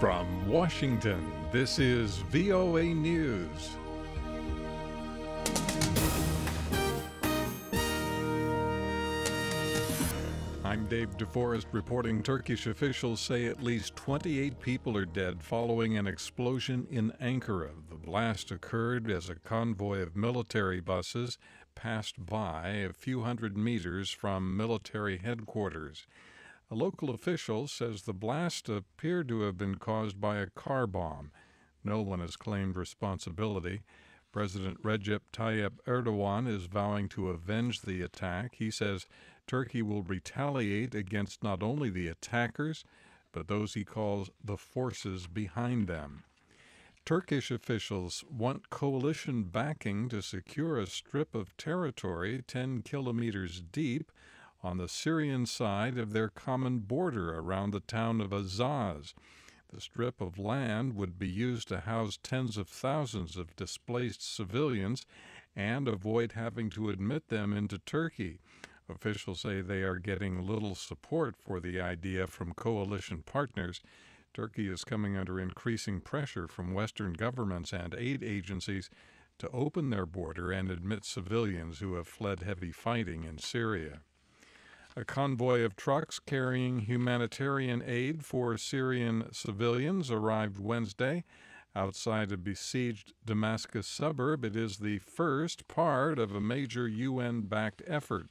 From Washington, this is VOA News. I'm Dave DeForest reporting Turkish officials say at least 28 people are dead following an explosion in Ankara. The blast occurred as a convoy of military buses passed by a few hundred meters from military headquarters. A local official says the blast appeared to have been caused by a car bomb. No one has claimed responsibility. President Recep Tayyip Erdoğan is vowing to avenge the attack. He says Turkey will retaliate against not only the attackers, but those he calls the forces behind them. Turkish officials want coalition backing to secure a strip of territory 10 kilometers deep on the Syrian side of their common border around the town of Azaz. The strip of land would be used to house tens of thousands of displaced civilians and avoid having to admit them into Turkey. Officials say they are getting little support for the idea from coalition partners. Turkey is coming under increasing pressure from Western governments and aid agencies to open their border and admit civilians who have fled heavy fighting in Syria. A convoy of trucks carrying humanitarian aid for Syrian civilians arrived Wednesday outside a besieged Damascus suburb. It is the first part of a major UN-backed effort.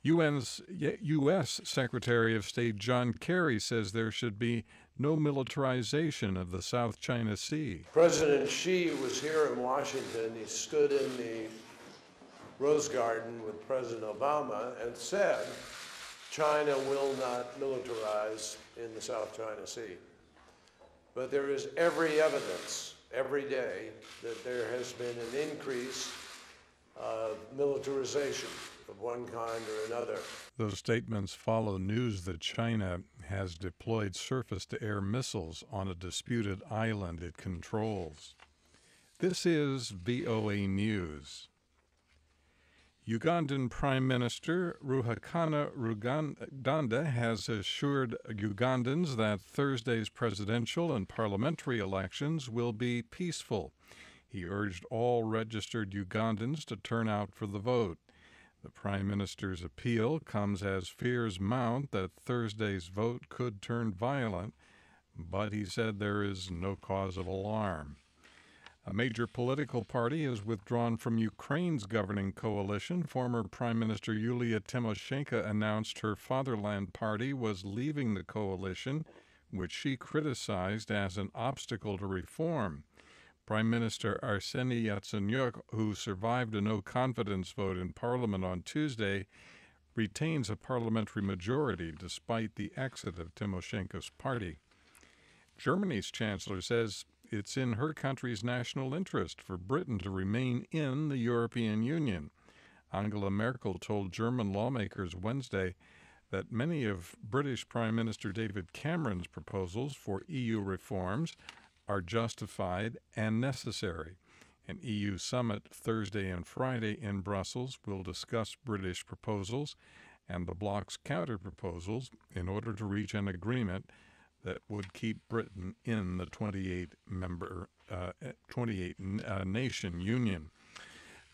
U.S. Secretary of State John Kerry says there should be no militarization of the South China Sea. President Xi was here in Washington. He stood in the Rose Garden with President Obama and said China will not militarize in the South China Sea. But there is every evidence every day that there has been an increase of militarization of one kind or another. Those statements follow news that China has deployed surface-to-air missiles on a disputed island it controls. This is VOA News. Ugandan Prime Minister Ruhakana Ruganda has assured Ugandans that Thursday's presidential and parliamentary elections will be peaceful. He urged all registered Ugandans to turn out for the vote. The Prime Minister's appeal comes as fears mount that Thursday's vote could turn violent, but he said there is no cause of alarm. A major political party has withdrawn from Ukraine's governing coalition. Former Prime Minister Yulia Tymoshenko announced her Fatherland Party was leaving the coalition, which she criticized as an obstacle to reform. Prime Minister Arseniy Yatsenyuk, who survived a no-confidence vote in Parliament on Tuesday, retains a parliamentary majority despite the exit of Tymoshenko's party. Germany's chancellor says it's in her country's national interest for Britain to remain in the European Union. Angela Merkel told German lawmakers Wednesday that many of British Prime Minister David Cameron's proposals for EU reforms are justified and necessary. An EU summit Thursday and Friday in Brussels will discuss British proposals and the bloc's counter-proposals in order to reach an agreement that would keep Britain in the 28-nation union.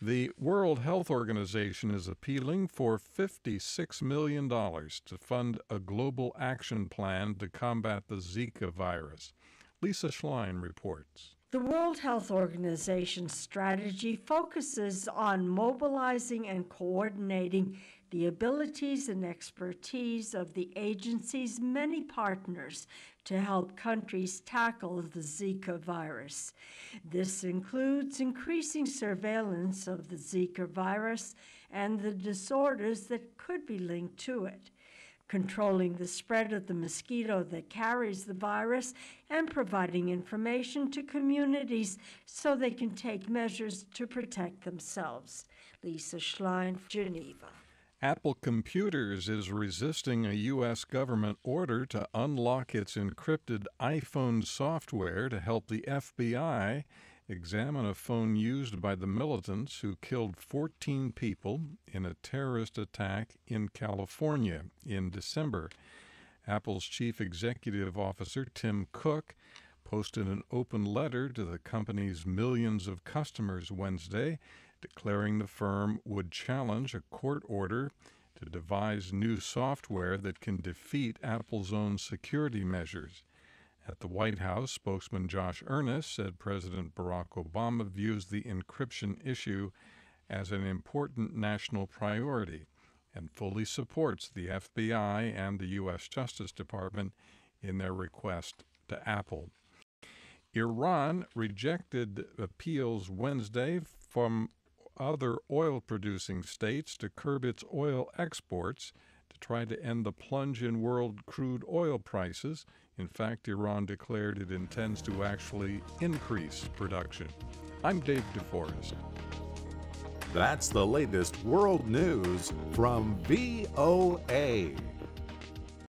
The World Health Organization is appealing for $56 million to fund a global action plan to combat the Zika virus. Lisa Schlein reports. The World Health Organization's strategy focuses on mobilizing and coordinating the abilities and expertise of the agency's many partners to help countries tackle the Zika virus. This includes increasing surveillance of the Zika virus and the disorders that could be linked to it, controlling the spread of the mosquito that carries the virus, and providing information to communities so they can take measures to protect themselves. Lisa Schlein, Geneva. Apple Computers is resisting a U.S. government order to unlock its encrypted iPhone software to help the FBI examine a phone used by the militants who killed 14 people in a terrorist attack in California in December. Apple's chief executive officer, Tim Cook, posted an open letter to the company's millions of customers Wednesday, declaring the firm would challenge a court order to devise new software that can defeat Apple's own security measures. At the White House, spokesman Josh Earnest said President Barack Obama views the encryption issue as an important national priority and fully supports the FBI and the U.S. Justice Department in their request to Apple. Iran rejected appeals Wednesday from other oil-producing states to curb its oil exports to try to end the plunge in world crude oil prices. In fact, Iran declared it intends to actually increase production. I'm Dave DeForest. That's the latest world news from VOA.